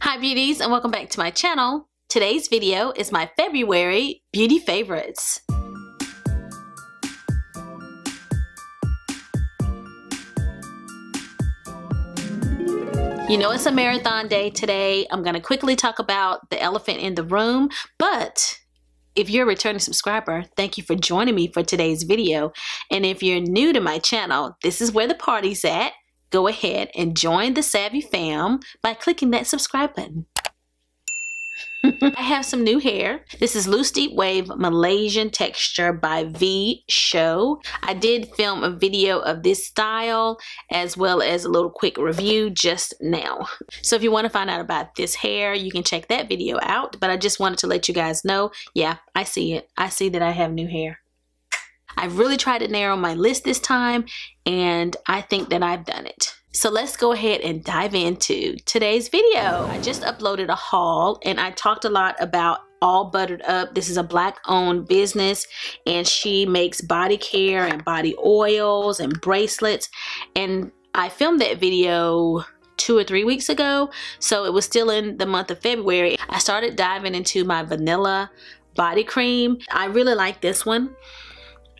Hi beauties, and welcome back to my channel. Today's video is my February beauty favorites. You know it's a marathon day today. I'm going to quickly talk about the elephant in the room, but if you're a returning subscriber, thank you for joining me for today's video. And if you're new to my channel, this is where the party's at. Go ahead and join the Savvy fam by clicking that subscribe button. I have some new hair. This is Loose Deep Wave Malaysian Texture by V Show. I did film a video of this style as well as a little quick review just now. So if you want to find out about this hair, you can check that video out. But I just wanted to let you guys know, yeah, I see it. I see that I have new hair. I really tried to narrow my list this time, and I think that I've done it. So let's go ahead and dive into today's video. I just uploaded a haul and I talked a lot about All Buttered Up. This is a Black owned business and she makes body care and body oils and bracelets. And I filmed that video 2 or 3 weeks ago, so it was still in the month of February. I started diving into my vanilla body cream. I really like this one.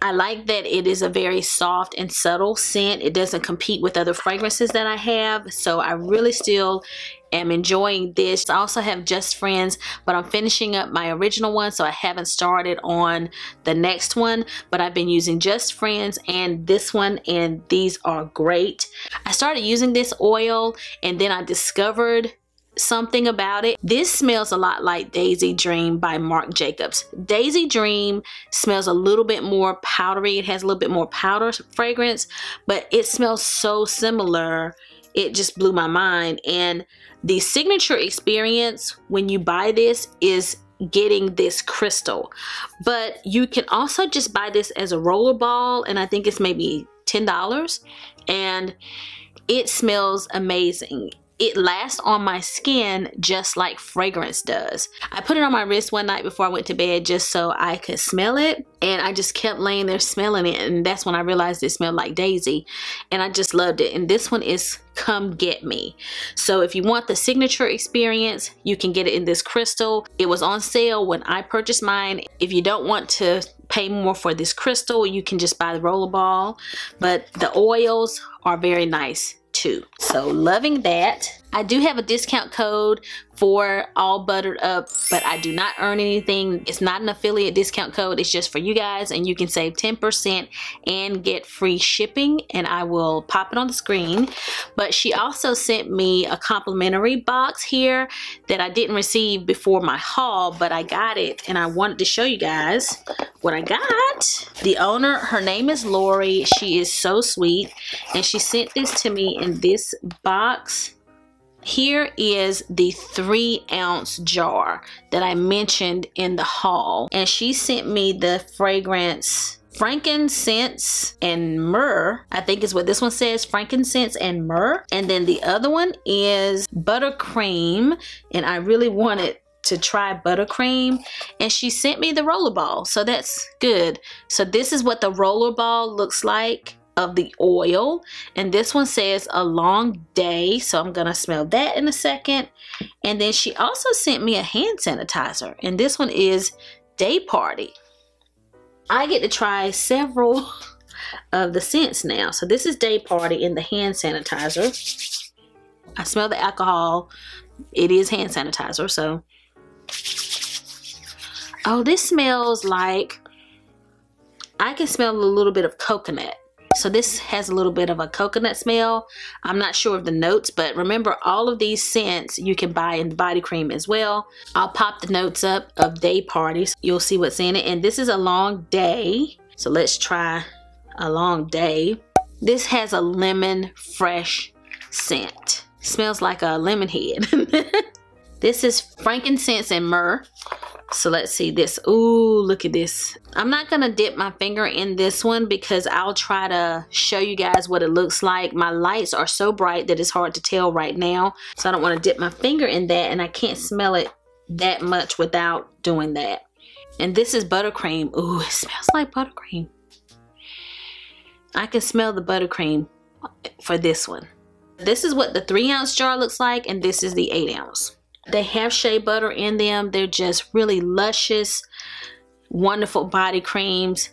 I like that it is a very soft and subtle scent. It doesn't compete with other fragrances that I have, so I really still am enjoying this. I also have Just Friends, but I'm finishing up my original one, so I haven't started on the next one, but I've been using Just Friends and this one, and these are great. I started using this oil and then I discovered something about it. This smells a lot like Daisy Dream by Marc Jacobs. Daisy Dream smells a little bit more powdery. It has a little bit more powder fragrance, but it smells so similar. It just blew my mind. And the signature experience when you buy this is getting this crystal, but you can also just buy this as a roller ball, and I think it's maybe $10, and it smells amazing. It lasts on my skin just like fragrance does. I put it on my wrist one night before I went to bed just so I could smell it, and I just kept laying there smelling it, and that's when I realized it smelled like Daisy, and I just loved it. And this one is Come Get Me. So if you want the signature experience, you can get it in this crystal. It was on sale when I purchased mine. If you don't want to pay more for this crystal, you can just buy the roller ball, but the oils are very nice too. So loving that. I do have a discount code for All Buttered Up, but I do not earn anything. It's not an affiliate discount code. It's just for you guys, and you can save 10% and get free shipping, and I will pop it on the screen. But she also sent me a complimentary box here that I didn't receive before my haul, but I got it and I wanted to show you guys what I got. The owner, her name is Lori. She is so sweet, and she sent this to me in this box. Here is the 3-ounce jar that I mentioned in the haul, and she sent me the fragrance Frankincense and Myrrh. I think is what this one says, Frankincense and Myrrh. And then the other one is Buttercream, and I really wanted to try Buttercream, and she sent me the rollerball, so that's good. So this is what the rollerball looks like of the oil, and this one says A Long Day, so I'm gonna smell that in a second. And then she also sent me a hand sanitizer, and this one is Day Party. I get to try several of the scents now. So this is Day Party in the hand sanitizer. I smell the alcohol. It is hand sanitizer, so oh, this smells like, I can smell a little bit of coconut. So this has a little bit of a coconut smell. I'm not sure of the notes, but remember, all of these scents you can buy in the body cream as well. I'll pop the notes up of Day Party so you'll see what's in it. And this is A Long Day. So let's try A Long Day. This has a lemon fresh scent. Smells like a lemon head. This is Frankincense and Myrrh. So let's see this. Ooh, look at this. I'm not gonna dip my finger in this one because I'll try to show you guys what it looks like. My lights are so bright that it's hard to tell right now, so I don't want to dip my finger in that, and I can't smell it that much without doing that. And this is Buttercream. Ooh, it smells like buttercream. I can smell the buttercream for this one. This is what the 3-ounce jar looks like, and this is the 8-ounce. They have shea butter in them. They're just really luscious, wonderful body creams.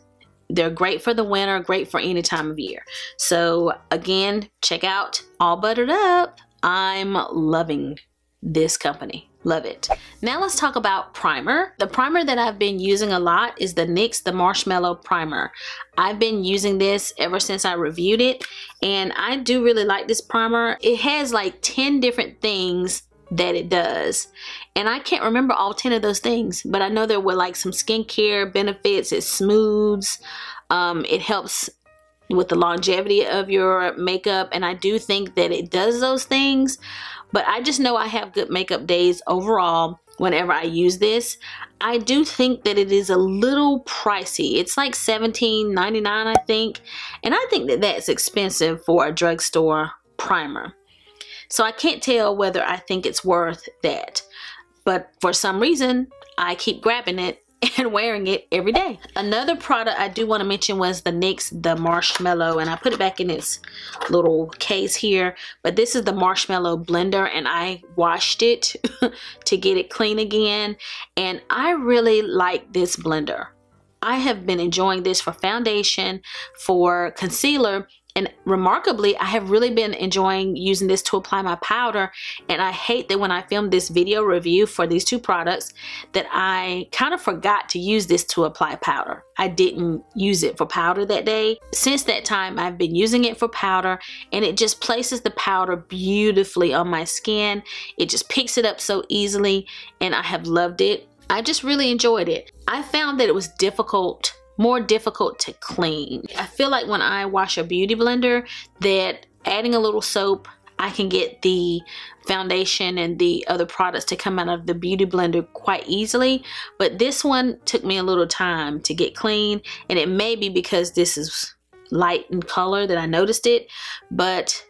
They're great for the winter, great for any time of year. So again, check out All Buttered Up. I'm loving this company. Love it. Now let's talk about primer. The primer that I've been using a lot is the NYX The Marshmallow Primer. I've been using this ever since I reviewed it, and I do really like this primer. It has like 10 different things that it does, and I can't remember all 10 of those things, but I know there were like some skincare benefits. It smooths, it helps with the longevity of your makeup, and I do think that it does those things. But I just know I have good makeup days overall whenever I use this. I do think that it is a little pricey. It's like $17.99, I think, and I think that that's expensive for a drugstore primer. So I can't tell whether I think it's worth that, but for some reason I keep grabbing it and wearing it every day. Another product I do want to mention was the NYX The Marshmallow, and I put it back in its little case here, but this is the Marshmallow Blender, and I washed it to get it clean again, and I really like this blender. I have been enjoying this for foundation, for concealer, and remarkably, I have really been enjoying using this to apply my powder. And I hate that when I filmed this video review for these two products that I kind of forgot to use this to apply powder. I didn't use it for powder that day. Since that time, I've been using it for powder, and it just places the powder beautifully on my skin. It just picks it up so easily, and I have loved it. I just really enjoyed it. I found that it was more difficult to clean. I feel like when I wash a beauty blender that adding a little soap, I can get the foundation and the other products to come out of the beauty blender quite easily, but this one took me a little time to get clean, and it may be because this is light in color that I noticed it, but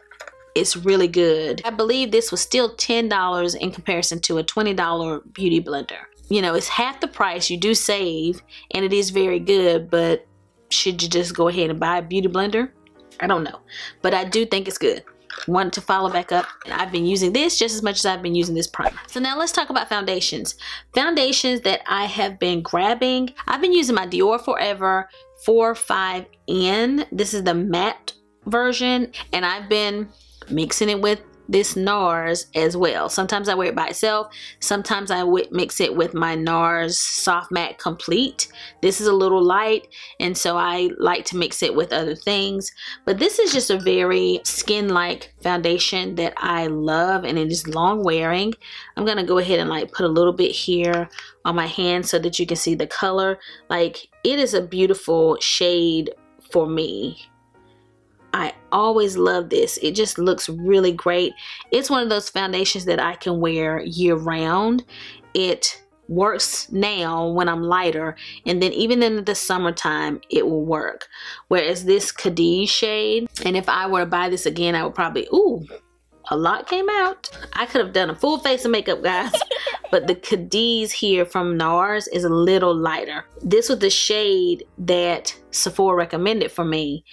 it's really good. I believe this was still $10 in comparison to a $20 beauty blender. You know, it's half the price. You do save, and it is very good, but should you just go ahead and buy a beauty blender? I don't know, but I do think it's good. Wanted to follow back up, and I've been using this just as much as I've been using this primer. So now let's talk about foundations. Foundations that I have been grabbing. I've been using my Dior Forever 45N. This is the matte version, and I've been mixing it with this NARS as well. Sometimes I wear it by itself. Sometimes I mix it with my NARS Soft Matte Complete. This is a little light, and so I like to mix it with other things. But this is just a very skin-like foundation that I love, and it is long wearing. I'm gonna go ahead and like put a little bit here on my hand so that you can see the color. Like, it is a beautiful shade for me. I always love this. It just looks really great. It's one of those foundations that I can wear year round. It works now when I'm lighter, and then even in the summertime it will work. Whereas this Cadiz shade, and if I were to buy this again, I would probably, ooh, a lot came out. I could have done a full face of makeup, guys. But the Cadiz here from NARS is a little lighter. This was the shade that Sephora recommended for me,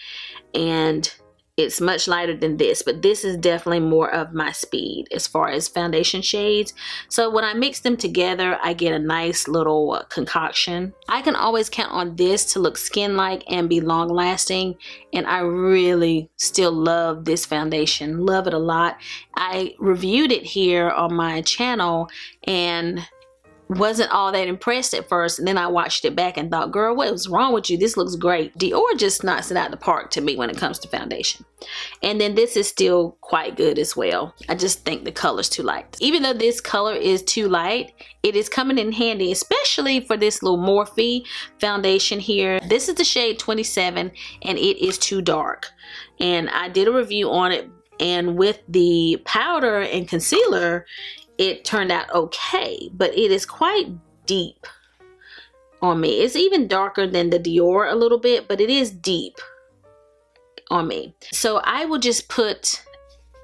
and it's much lighter than this, but this is definitely more of my speed as far as foundation shades. So when I mix them together, I get a nice little concoction. I can always count on this to look skin-like and be long-lasting, and I really still love this foundation. Love it a lot. I reviewed it here on my channel and wasn't all that impressed at first, and then I watched it back and thought, girl, what was wrong with you? This looks great. Dior just knocks it out of the park to me when it comes to foundation. And then this is still quite good as well. I just think the color's too light. Even though this color is too light, it is coming in handy, especially for this little Morphe foundation here. This is the shade 27, and it is too dark. And I did a review on it, and with the powder and concealer, it turned out okay, but it is quite deep on me. It's even darker than the Dior a little bit, but it is deep on me. So I will just put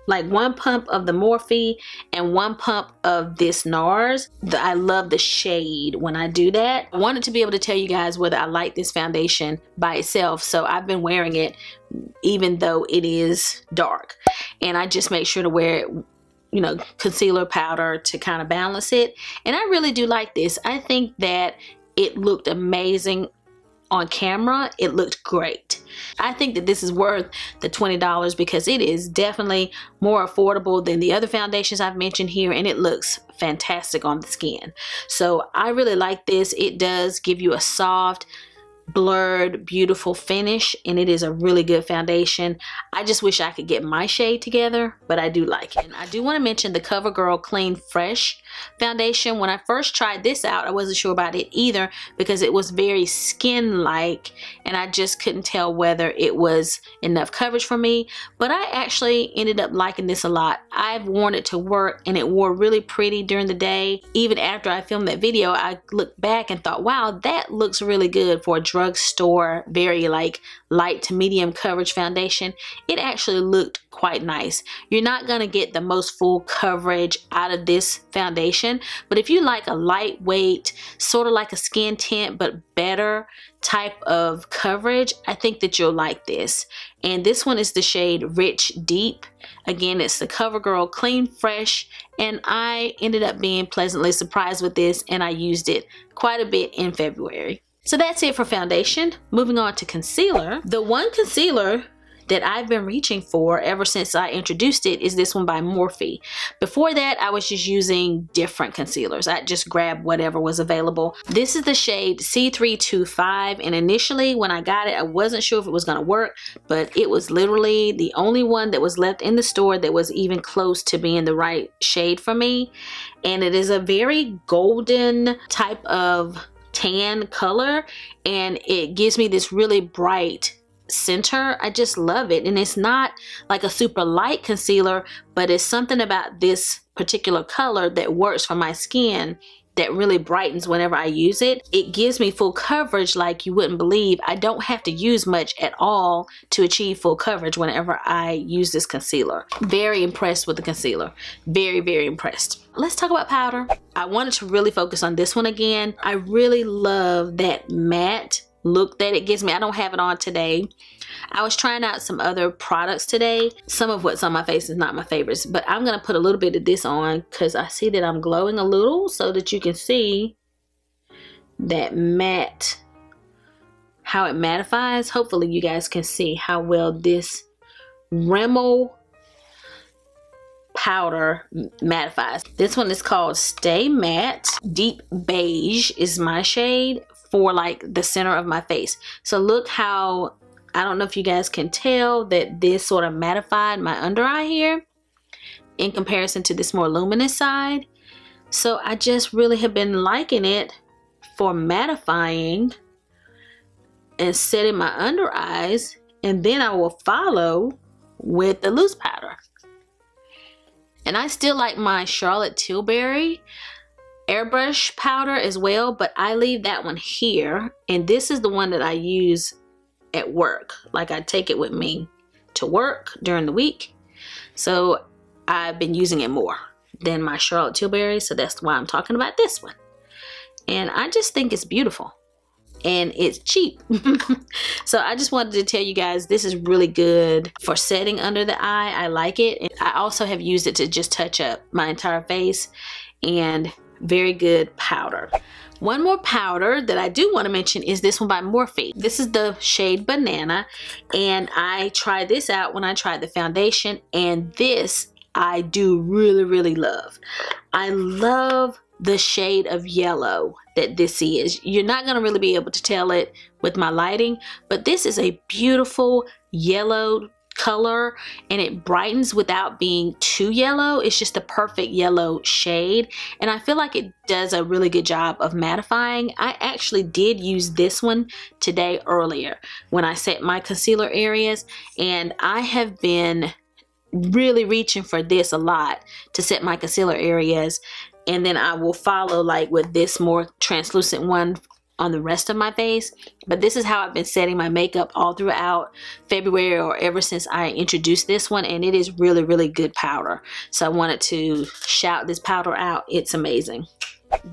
like 1 pump of the Morphe and 1 pump of this NARS. I love the shade when I do that. I wanted to be able to tell you guys whether I like this foundation by itself, so I've been wearing it even though it is dark. And I just make sure to wear it you know, concealer powder to kind of balance it. And I really do like this. I think that it looked amazing on camera. It looked great. I think that this is worth the $20 because it is definitely more affordable than the other foundations I've mentioned here, and it looks fantastic on the skin. So I really like this. It does give you a soft, blurred, beautiful finish, and it is a really good foundation. I just wish I could get my shade together, but I do like it. And I do want to mention the CoverGirl Clean Fresh foundation. When I first tried this out, I wasn't sure about it either because it was very skin-like, and I just couldn't tell whether it was enough coverage for me, but I actually ended up liking this a lot. I've worn it to work, and it wore really pretty during the day. Even after I filmed that video, I looked back and thought, wow, that looks really good for a drugstore, very like light to medium coverage foundation. It actually looked quite nice. You're not gonna get the most full coverage out of this foundation, but if you like a lightweight, sort of like a skin tint but better type of coverage, I think that you'll like this. And this one is the shade Rich Deep. Again, it's the CoverGirl Clean Fresh, and I ended up being pleasantly surprised with this, and I used it quite a bit in February. So that's it for foundation. Moving on to concealer. The one concealer that I've been reaching for ever since I introduced it is this one by Morphe. Before that, I was just using different concealers. I just grabbed whatever was available. This is the shade C325, and initially when I got it, I wasn't sure if it was gonna work, but it was literally the only one that was left in the store that was even close to being the right shade for me. And it is a very golden type of tan color, and it gives me this really bright center. I just love it. And it's not like a super light concealer, but it's something about this particular color that works for my skin that really brightens whenever I use it. It gives me full coverage like you wouldn't believe. I don't have to use much at all to achieve full coverage whenever I use this concealer. Very impressed with the concealer. Very, very impressed. Let's talk about powder. I wanted to really focus on this one again. I really love that matte look that it gives me. I don't have it on today. I was trying out some other products today. Some of what's on my face is not my favorites, but I'm gonna put a little bit of this on because I see that I'm glowing a little, so that you can see that matte, how it mattifies. Hopefully you guys can see how well this Rimmel powder mattifies. This one is called Stay Matte. Deep Beige is my shade for like the center of my face. So look how, I don't know if you guys can tell that this sort of mattified my under eye here in comparison to this more luminous side. So I just really have been liking it for mattifying and setting my under eyes, and then I will follow with the loose powder. And I still like my Charlotte Tilbury airbrush powder as well, but I leave that one here, and this is the one that I use at work. Like, I take it with me to work during the week, so I've been using it more than my Charlotte Tilbury, so that's why I'm talking about this one. And I just think it's beautiful, and it's cheap. So I just wanted to tell you guys, this is really good for setting under the eye. I like it, and I also have used it to just touch up my entire face, and very good powder. One more powder that I do want to mention is this one by Morphe. This is the shade Banana, and I tried this out when I tried the foundation, and this I do really, really love. I love the shade of yellow that this is. You're not going to really be able to tell it with my lighting, but this is a beautiful yellow color, and it brightens without being too yellow. It's just the perfect yellow shade, and I feel like it does a really good job of mattifying. I actually did use this one today earlier when I set my concealer areas, and I have been really reaching for this a lot to set my concealer areas, and then I will follow like with this more translucent one on the rest of my face. But this is how I've been setting my makeup all throughout February, or ever since I introduced this one, and it is really, really good powder. So I wanted to shout this powder out. It's amazing.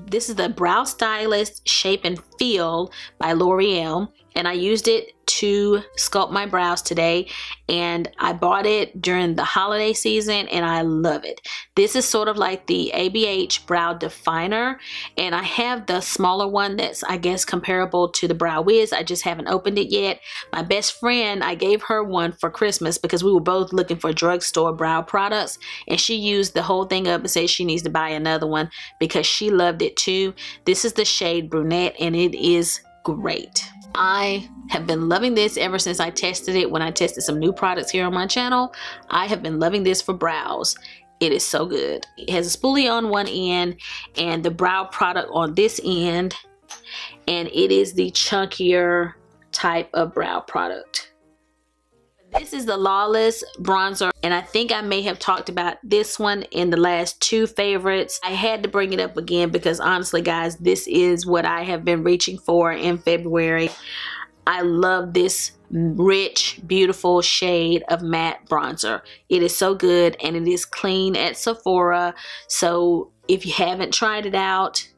This is the Brow Stylist Shape and Feel by L'Oreal, and I used it to sculpt my brows today, and I bought it during the holiday season and I love it. This is sort of like the ABH Brow Definer, and I have the smaller one that's, I guess, comparable to the Brow Wiz. I just haven't opened it yet. My best friend, I gave her one for Christmas because we were both looking for drugstore brow products, and she used the whole thing up and said she needs to buy another one because she loved it too. This is the shade Brunette, and it is great. I have been loving this ever since I tested it when I tested some new products here on my channel. I have been loving this for brows. It is so good. It has a spoolie on one end and the brow product on this end, and it is the chunkier type of brow product. This is the Lawless bronzer, and I think I may have talked about this one in the last 2 favorites. I had to bring it up again because honestly guys, this is what I have been reaching for in February. I love this rich, beautiful shade of matte bronzer. It is so good, and it is clean at Sephora. So if you haven't tried it out,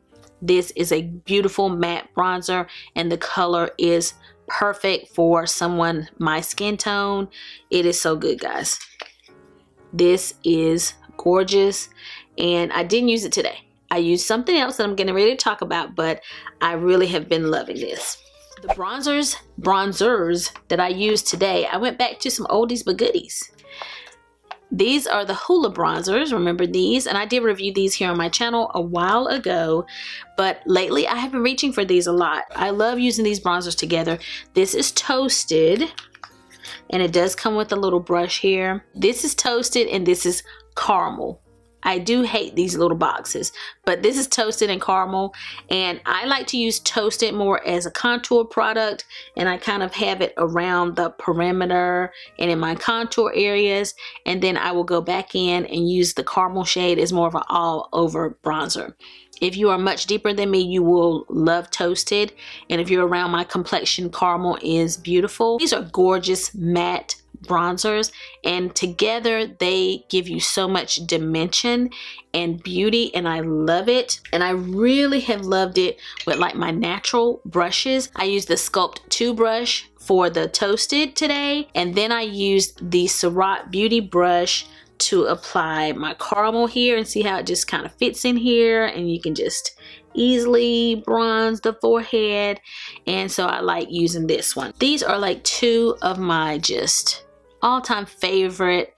this is a beautiful matte bronzer, and the color is perfect for someone my skin tone. It is so good, guys. This is gorgeous, and I didn't use it today. I used something else that I'm getting ready to talk about, but I really have been loving this. The bronzers that I used today, I went back to some oldies but goodies. These are the Hoola bronzers. Remember these? And I did review these here on my channel a while ago, but lately I have been reaching for these a lot. I love using these bronzers together. This is Toasted, and it does come with a little brush here. This is Toasted, and this is Caramel. I do hate these little boxes, but this is Toasted and Caramel, and I like to use Toasted more as a contour product, and I kind of have it around the perimeter and in my contour areas, and then I will go back in and use the Caramel shade as more of an all over bronzer. If you are much deeper than me, you will love Toasted, and if you're around my complexion, Caramel is beautiful. These are gorgeous matte bronzers, and together they give you so much dimension and beauty, and I love it. And I really have loved it with like my natural brushes. I used the Sculpt 2 brush for the Toasted today, and then I used the Surratt Beauty brush to apply my Caramel here, and see how it just kind of fits in here, and you can just easily bronze the forehead. And so I like using this one. These are like 2 of my just all-time favorite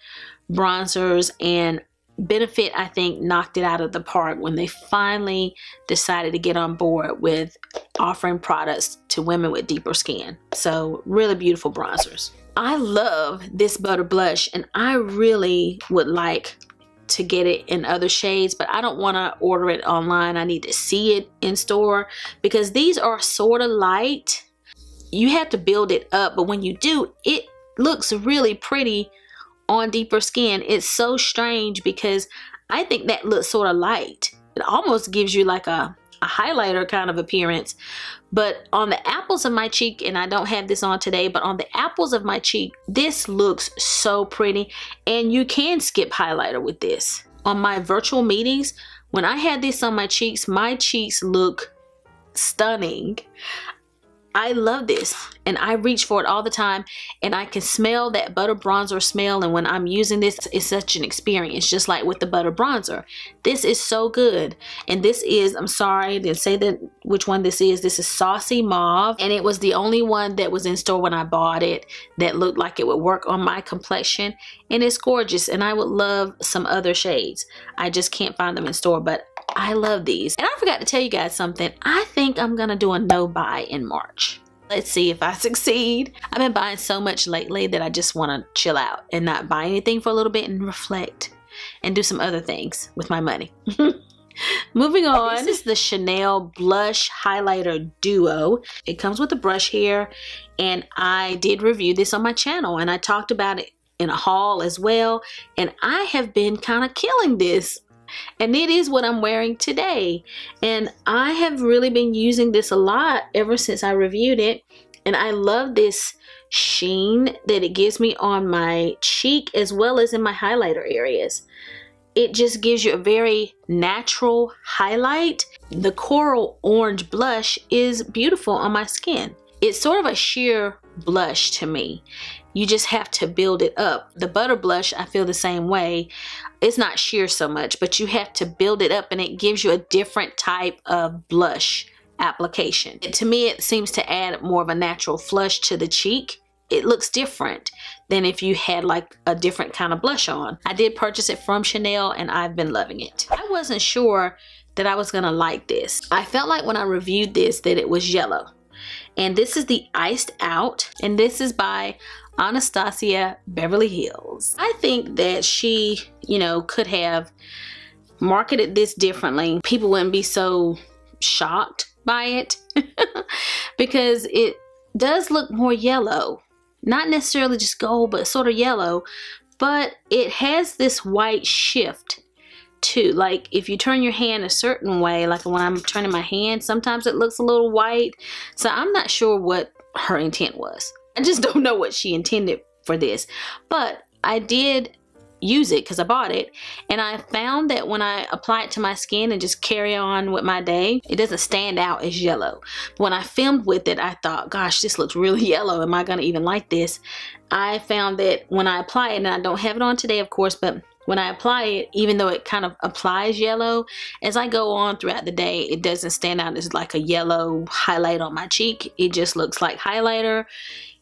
bronzers, and Benefit, I think, knocked it out of the park when they finally decided to get on board with offering products to women with deeper skin. So really beautiful bronzers. I love this Butter Blush, and I really would like to get it in other shades, but I don't want to order it online. I need to see it in store because these are sort of light. You have to build it up, but when you do, it looks really pretty on deeper skin. It's so strange because I think that looks sort of light. It almost gives you like a highlighter kind of appearance. But on the apples of my cheek, and I don't have this on today, but on the apples of my cheek, this looks so pretty, and you can skip highlighter with this. On my virtual meetings, when I had this on my cheeks look stunning. I love this, and I reach for it all the time, and I can smell that butter bronzer smell, and when I'm using this, it's such an experience, just like with the butter bronzer. This is so good, and this is, I'm sorry, I didn't say that which one this is. This is Saucy Mauve, and it was the only one that was in store when I bought it that looked like it would work on my complexion, and it's gorgeous, and I would love some other shades. I just can't find them in store, but I love these. And I forgot to tell you guys something. I think I'm gonna do a no buy in March. Let's see if I succeed. I've been buying so much lately that I just want to chill out and not buy anything for a little bit and reflect and do some other things with my money. Moving on, this is the Chanel Blush Highlighter Duo. It comes with a brush here, and I did review this on my channel, and I talked about it in a haul as well, and I have been kind of killing this. And it is what I'm wearing today, and I have really been using this a lot ever since I reviewed it, and I love this sheen that it gives me on my cheek as well as in my highlighter areas. It just gives you a very natural highlight. The coral orange blush is beautiful on my skin. It's sort of a sheer blush to me. You just have to build it up. The butter blush, I feel the same way. It's not sheer so much, but you have to build it up, and it gives you a different type of blush application. To me, it seems to add more of a natural flush to the cheek. It looks different than if you had like a different kind of blush on. I did purchase it from Chanel, and I've been loving it. I wasn't sure that I was gonna like this. I felt like when I reviewed this that it was yellow. And this is the Iced Out, and this is by Anastasia Beverly Hills. I think that she, you know, could have marketed this differently. People wouldn't be so shocked by it because it does look more yellow. Not necessarily just gold, but sort of yellow. But it has this white shift too. Like if you turn your hand a certain way, like when I'm turning my hand, sometimes it looks a little white. So I'm not sure what her intent was. I just don't know what she intended for this. But I did use it because I bought it, and I found that when I apply it to my skin and just carry on with my day, it doesn't stand out as yellow. When I filmed with it, I thought, gosh, this looks really yellow. Am I gonna even like this? I found that when I apply it, and I don't have it on today, of course, but when I apply it, even though it kind of applies yellow, as I go on throughout the day, it doesn't stand out as like a yellow highlight on my cheek. It just looks like highlighter.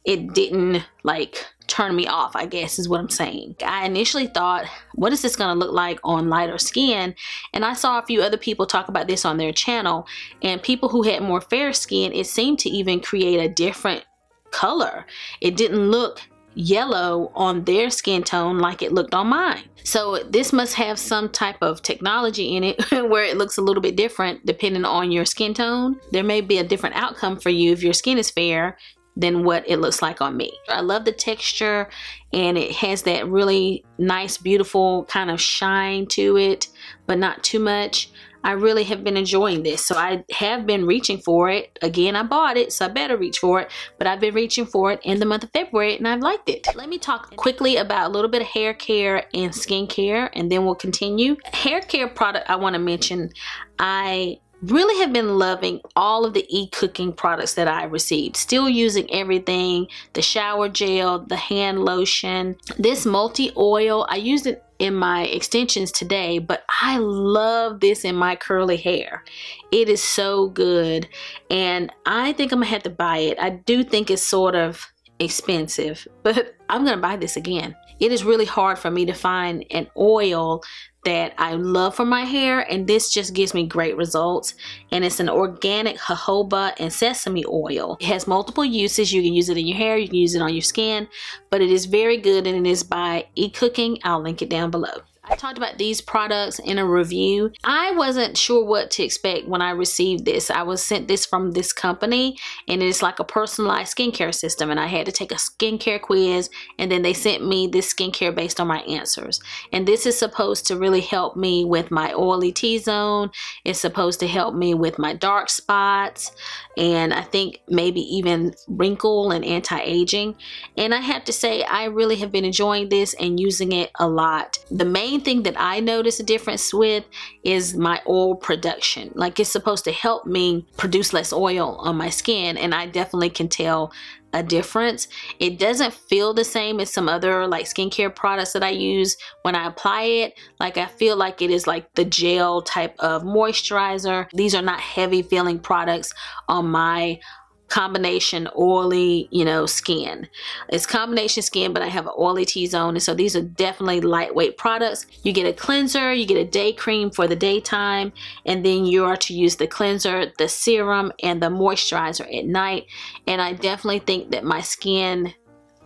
It didn't like turn me off, I guess is what I'm saying. I initially thought, what is this gonna look like on lighter skin? And I saw a few other people talk about this on their channel, and people who had more fair skin, it seemed to even create a different color. It didn't look yellow on their skin tone like it looked on mine. So this must have some type of technology in it where it looks a little bit different depending on your skin tone. There may be a different outcome for you if your skin is fair than what it looks like on me. I love the texture, and it has that really nice, beautiful kind of shine to it, but not too much. I really have been enjoying this, so I have been reaching for it. Again, I bought it, so I better reach for it, but I've been reaching for it in the month of February, and I've liked it. Let me talk quickly about a little bit of hair care and skin care, and then we'll continue. Hair care product I want to mention, I really have been loving all of the e-cooking products that I received. Still using everything, the shower gel, the hand lotion, this multi-oil. I used it in my extensions today, but I love this in my curly hair. It is so good, and I think I'm gonna have to buy it. I do think it's sort of expensive, but I'm gonna buy this again. It is really hard for me to find an oil that I love for my hair, and this just gives me great results. And it's an organic jojoba and sesame oil. It has multiple uses. You can use it in your hair, you can use it on your skin, but it is very good, and it is by e-cooking. I'll link it down below. I talked about these products in a review. I wasn't sure what to expect when I received this. I was sent this from this company, and it's like a personalized skincare system, and I had to take a skincare quiz, and then they sent me this skincare based on my answers. And this is supposed to really help me with my oily T-zone. It's supposed to help me with my dark spots, and I think maybe even wrinkle and anti-aging. And I have to say, I really have been enjoying this and using it a lot. The main thing that I notice a difference with is my oil production. Like, it's supposed to help me produce less oil on my skin, and I definitely can tell a difference. It doesn't feel the same as some other like skincare products that I use when I apply it. Like, I feel like it is like the gel type of moisturizer. These are not heavy feeling products on my combination oily, you know, skin. It's combination skin, but I have an oily T-zone, and so these are definitely lightweight products. You get a cleanser, you get a day cream for the daytime, and then you are to use the cleanser, the serum, and the moisturizer at night. And I definitely think that my skin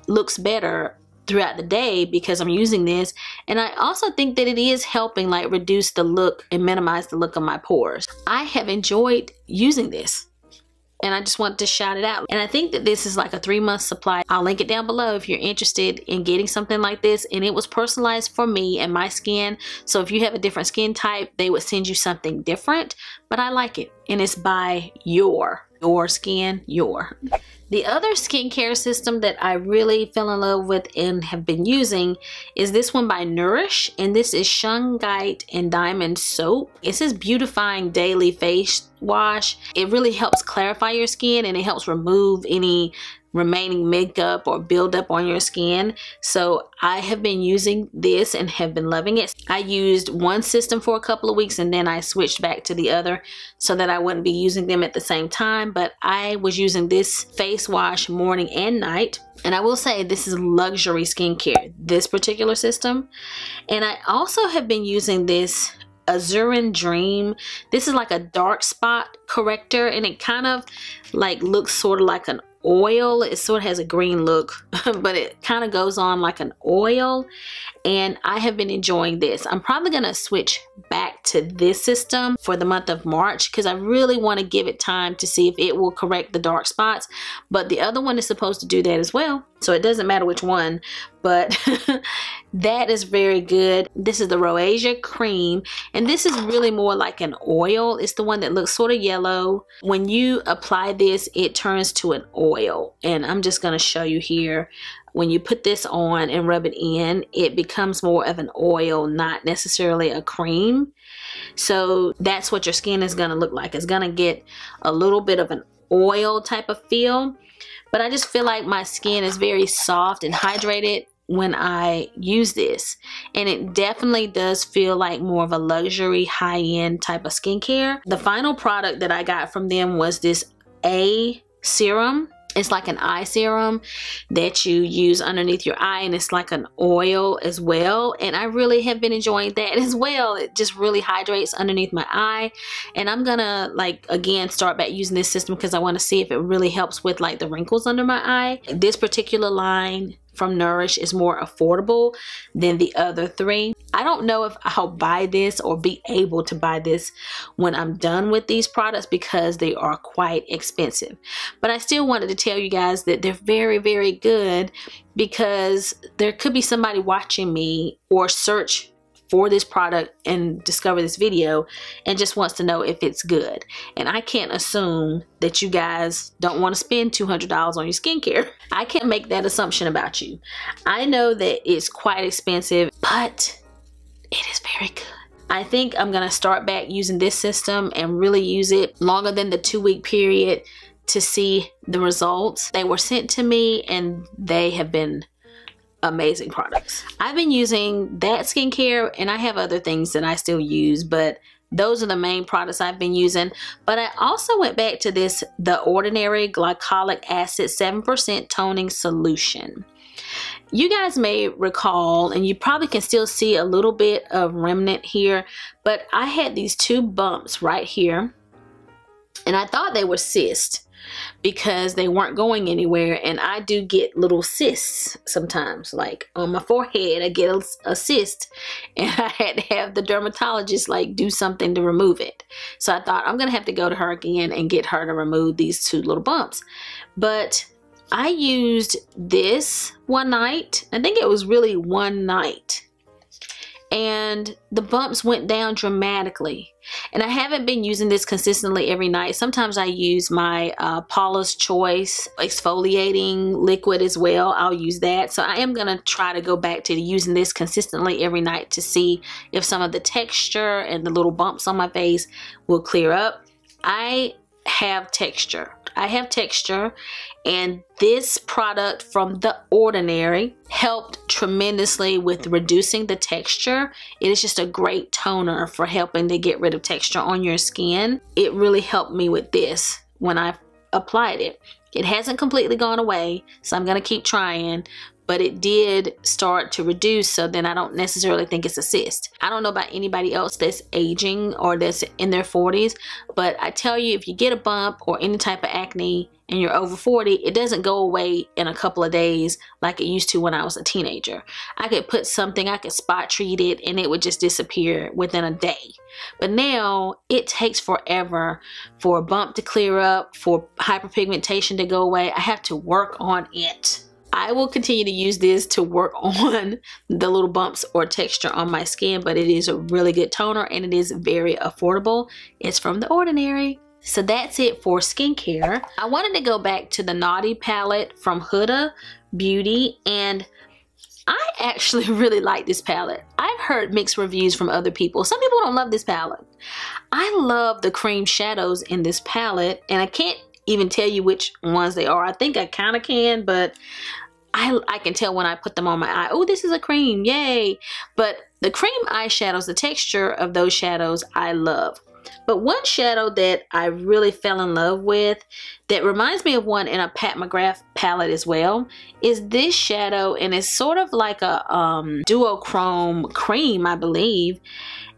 looks better throughout the day because I'm using this. And I also think that it is helping like reduce the look and minimize the look of my pores. I have enjoyed using this, and I just wanted to shout it out. And I think that this is like a 3-month supply. I'll link it down below if you're interested in getting something like this. And it was personalized for me and my skin. So if you have a different skin type, they would send you something different. But I like it. And it's by Your. your skin, The other skincare system that I really fell in love with and have been using is this one by Nourish, and this is Shungite and Diamond Soap. It's this beautifying daily face wash. It really helps clarify your skin, and it helps remove any remaining makeup or buildup on your skin. So I have been using this and have been loving it. I used one system for a couple of weeks and then I switched back to the other so that I wouldn't be using them at the same time. But I was using this face wash morning and night. And I will say this is luxury skincare, this particular system. And I also have been using this Azurin Dream. This is like a dark spot corrector, and it kind of like looks sort of like an oil. It sort of has a green look, but it kind of goes on like an oil, and I have been enjoying this. I'm probably gonna switch back to this system for the month of March because I really want to give it time to see if it will correct the dark spots, but the other one is supposed to do that as well, so it doesn't matter which one, but that is very good. This is the Rosacea Cream, and this is really more like an oil. It's the one that looks sort of yellow. When you apply this, it turns to an oil, and I'm just going to show you here. When you put this on and rub it in, it becomes more of an oil, not necessarily a cream. So that's what your skin is going to look like. It's going to get a little bit of an oil type of feel, but I just feel like my skin is very soft and hydrated when I use this, and it definitely does feel like more of a luxury high-end type of skincare. The final product that I got from them was this A serum. It's like an eye serum that you use underneath your eye, and it's like an oil as well, and I really have been enjoying that as well. It just really hydrates underneath my eye, and I'm gonna like again start back using this system because I want to see if it really helps with like the wrinkles under my eye. This particular line from Nourish is more affordable than the other three. I don't know if I'll buy this or be able to buy this when I'm done with these products because they are quite expensive. But I still wanted to tell you guys that they're very, very good because there could be somebody watching me or search for this product and discover this video and just wants to know if it's good. And I can't assume that you guys don't want to spend $200 on your skincare. I can't make that assumption about you. I know that it's quite expensive, but it is very good. I think I'm gonna start back using this system and really use it longer than the 2-week period to see the results. They were sent to me and they have been amazing products. I've been using that skincare, and I have other things that I still use, but those are the main products I've been using. But I also went back to this The Ordinary Glycolic Acid 7% Toning Solution. You guys may recall, and you probably can still see a little bit of remnant here, but I had these 2 bumps right here, and I thought they were cysts because they weren't going anywhere, and I do get little cysts sometimes, like on my forehead I get a cyst, and I had to have the dermatologist like do something to remove it. So I thought I'm gonna have to go to her again and get her to remove these 2 little bumps. But I used this one night, I think it was really one night, and the bumps went down dramatically. And I haven't been using this consistently every night. Sometimes I use my Paula's Choice exfoliating liquid as well. I'll use that. So I am going to try to go back to using this consistently every night to see if some of the texture and the little bumps on my face will clear up. I have texture. And this product from The Ordinary helped tremendously with reducing the texture. It is just a great toner for helping to get rid of texture on your skin. It really helped me with this when I applied it. It hasn't completely gone away, so I'm going to keep trying, but it did start to reduce, so then I don't necessarily think it's a cyst. I don't know about anybody else that's aging or that's in their 40s, but I tell you, if you get a bump or any type of acne and you're over 40, it doesn't go away in a couple of days like it used to when I was a teenager. I could put something, I could spot treat it, and it would just disappear within a day. But now it takes forever for a bump to clear up, for hyperpigmentation to go away. I have to work on it. I will continue to use this to work on the little bumps or texture on my skin, but it is a really good toner and it is very affordable. It's from The Ordinary. So that's it for skincare. I wanted to go back to the Naughty palette from Huda Beauty, and I actually really like this palette. I've heard mixed reviews from other people. Some people don't love this palette. I love the cream shadows in this palette, and I can't even tell you which ones they are. I think I kind of can, but I can tell when I put them on my eye. Oh, this is a cream, yay. But the cream eyeshadows, the texture of those shadows, I love. But one shadow that I really fell in love with that reminds me of one in a Pat McGrath palette as well is this shadow, and it's sort of like a duochrome cream, I believe.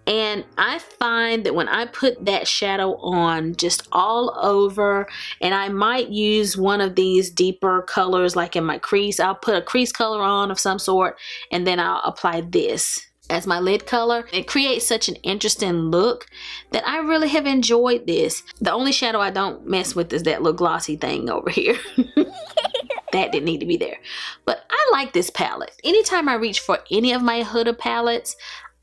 And I find that when I put that shadow on just all over, and I might use one of these deeper colors like in my crease, I'll put a crease color on of some sort, and then I'll apply this as my lid color. It creates such an interesting look that I really have enjoyed this. The only shadow I don't mess with is that little glossy thing over here. That didn't need to be there. But I like this palette. Anytime I reach for any of my Huda palettes,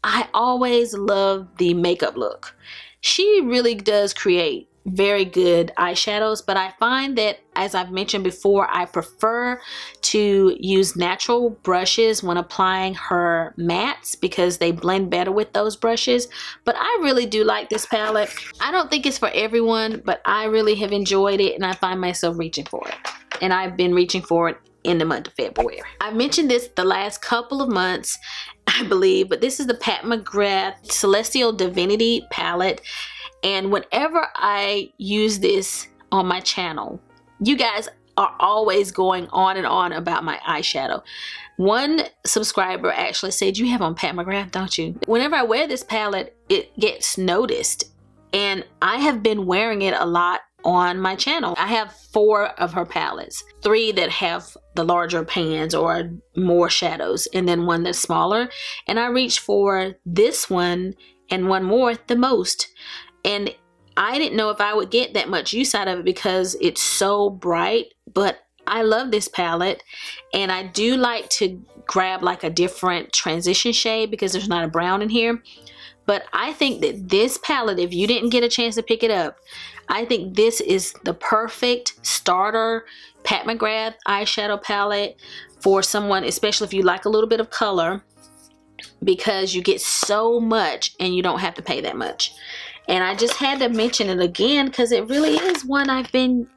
I always love the makeup look. She really does create very good eyeshadows, but I find that, as I've mentioned before, I prefer to use natural brushes when applying her mattes because they blend better with those brushes. But I really do like this palette. I don't think it's for everyone, but I really have enjoyed it, and I find myself reaching for it. And I've been reaching for it in the month of February. I've mentioned this the last couple of months, I believe, but this is the Pat McGrath Celestial Divinity palette. And whenever I use this on my channel, you guys are always going on and on about my eyeshadow. One subscriber actually said, "You have on Pat McGrath, don't you?" Whenever I wear this palette, it gets noticed. And I have been wearing it a lot on my channel. I have 4 of her palettes, 3 that have the larger pans or more shadows, and then 1 that's smaller. And I reach for this one and one more the most. And I didn't know if I would get that much use out of it because it's so bright, but I love this palette. And I do like to grab like a different transition shade because there's not a brown in here. But I think that this palette, if you didn't get a chance to pick it up, I think this is the perfect starter Pat McGrath eyeshadow palette for someone, especially if you like a little bit of color, because you get so much and you don't have to pay that much. And I just had to mention it again because it really is one I've been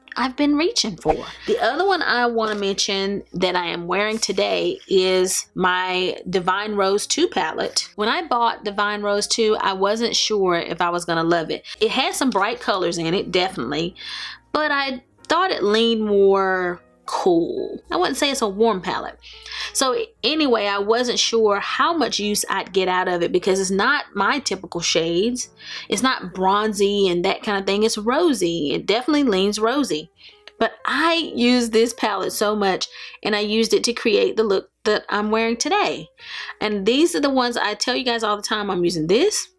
reaching for. The other one I want to mention that I am wearing today is my Divine Rose 2 palette. When I bought Divine Rose 2, I wasn't sure if I was going to love it. It has some bright colors in it, definitely, but I thought it leaned more cool. I wouldn't say it's a warm palette. So anyway, I wasn't sure how much use I'd get out of it because it's not my typical shades. It's not bronzy and that kind of thing. It's rosy. It definitely leans rosy. But I use this palette so much, and I used it to create the look that I'm wearing today. And these are the ones I tell you guys all the time. I'm using this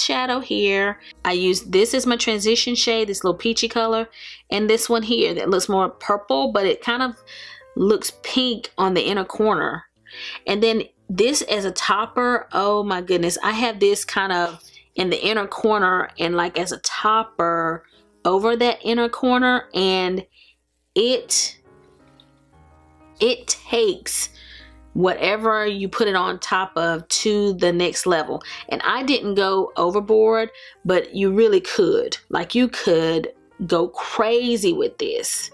shadow here. I use this as my transition shade, this little peachy color, and this one here that looks more purple, but it kind of looks pink on the inner corner. And then this as a topper. Oh my goodness, I have this kind of in the inner corner and like as a topper over that inner corner, and it takes whatever you put it on top of to the next level. And I didn't go overboard, but you really could. Like, you could go crazy with this.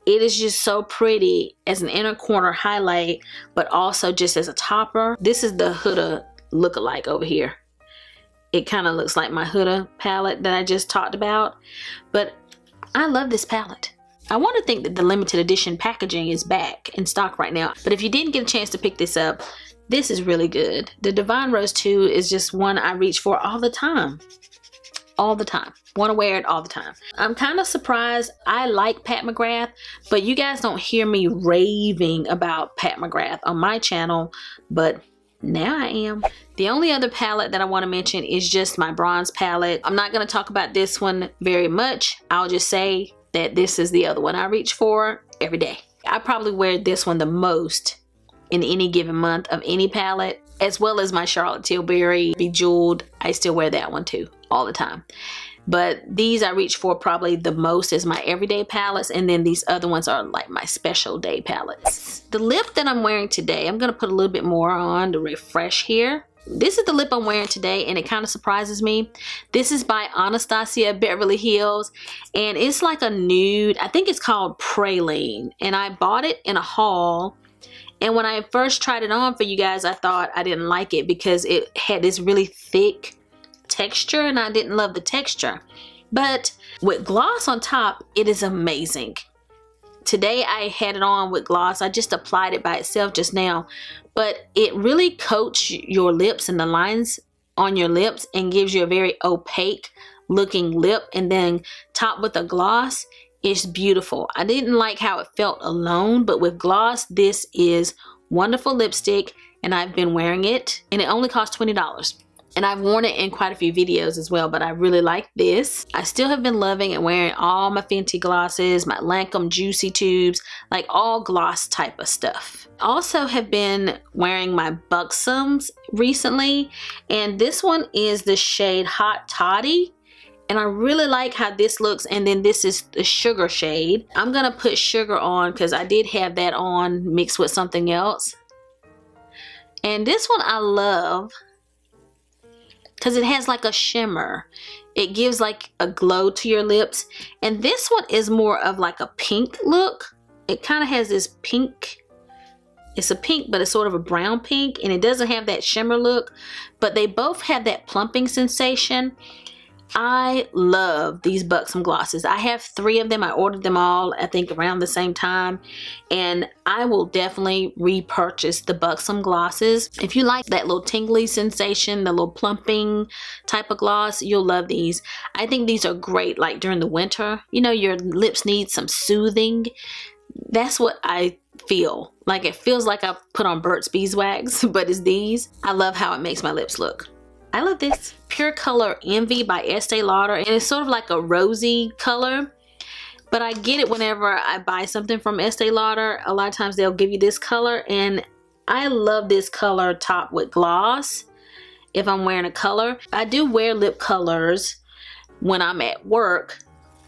It is just so pretty as an inner corner highlight, but also just as a topper. This is the Huda lookalike over here. It kind of looks like my Huda palette that I just talked about, but I love this palette. I want to think that the limited edition packaging is back in stock right now, but if you didn't get a chance to pick this up, this is really good. The Divine Rose 2 is just one I reach for all the time. All the time. Want to wear it all the time. I'm kind of surprised. I like Pat McGrath, but you guys don't hear me raving about Pat McGrath on my channel, but now I am. The only other palette that I want to mention is just my bronze palette. I'm not going to talk about this one very much. I'll just say that this is the other one I reach for every day. I probably wear this one the most in any given month of any palette, as well as my Charlotte Tilbury Bejeweled. I still wear that one too. all the time. But these I reach for probably the most as my everyday palettes, and then these other ones are like my special day palettes. The lip that I'm wearing today, I'm going to put a little bit more on to refresh here. This is the lip I'm wearing today, and it kind of surprises me. This is by Anastasia Beverly Hills, and it's like a nude. I think it's called Praline, and I bought it in a haul. And when I first tried it on for you guys, I thought I didn't like it because it had this really thick texture, and I didn't love the texture. But with gloss on top, it is amazing. Today I had it on with gloss. I just applied it by itself just now, but it really coats your lips and the lines on your lips and gives you a very opaque looking lip, and then topped with a gloss, it's beautiful. I didn't like how it felt alone, but with gloss, this is wonderful lipstick, and I've been wearing it, and it only cost $20. And I've worn it in quite a few videos as well, but I really like this. I still have been loving and wearing all my Fenty glosses, my Lancome Juicy Tubes, like all gloss type of stuff. Also have been wearing my Buxoms recently, and this one is the shade Hot Toddy. And I really like how this looks, and then this is the sugar shade. I'm gonna put sugar on because I did have that on mixed with something else. And this one I love because it has like a shimmer. It gives like a glow to your lips. And this one is more of like a pink look. It kind of has this pink, it's a pink, but it's sort of a brown pink, and it doesn't have that shimmer look, but they both have that plumping sensation. I love these Buxom glosses. I have 3 of them. I ordered them all, I think, around the same time. And I will definitely repurchase the Buxom glosses. If you like that little tingly sensation, the little plumping type of gloss, you'll love these. I think these are great like during the winter. You know, your lips need some soothing. That's what I feel. Like it feels like I put on Burt's Beeswax, but it's these. I love how it makes my lips look. I love this. Pure Color Envy by Estee Lauder, and it's sort of like a rosy color, but I get it whenever I buy something from Estee Lauder. A lot of times they'll give you this color, and I love this color topped with gloss if I'm wearing a color. I do wear lip colors when I'm at work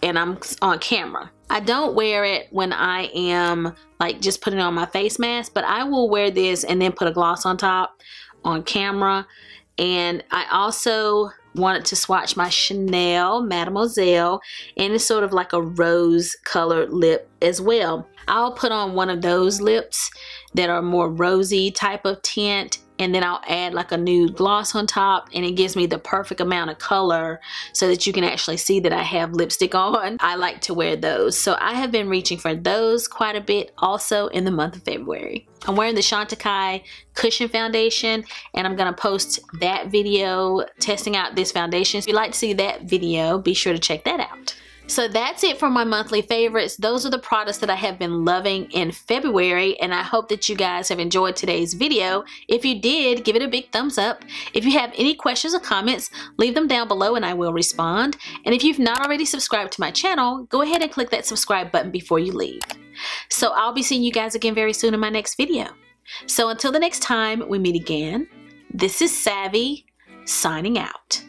and I'm on camera. I don't wear it when I am like just putting on my face mask, but I will wear this and then put a gloss on top on camera. And I also wanted to swatch my Chanel Mademoiselle, and it's sort of like a rose colored lip as well. I'll put on one of those lips that are more rosy type of tint, and then I'll add like a nude gloss on top, and it gives me the perfect amount of color so that you can actually see that I have lipstick on. I like to wear those, so I have been reaching for those quite a bit also in the month of February. I'm wearing the Chantecaille Cushion Foundation, and I'm gonna post that video testing out this foundation. If you'd like to see that video, be sure to check that out. So that's it for my monthly favorites. Those are the products that I have been loving in February, and I hope that you guys have enjoyed today's video. If you did, give it a big thumbs up. If you have any questions or comments, leave them down below and I will respond. And if you've not already subscribed to my channel, go ahead and click that subscribe button before you leave. So I'll be seeing you guys again very soon in my next video. So until the next time we meet again, this is Savvy signing out.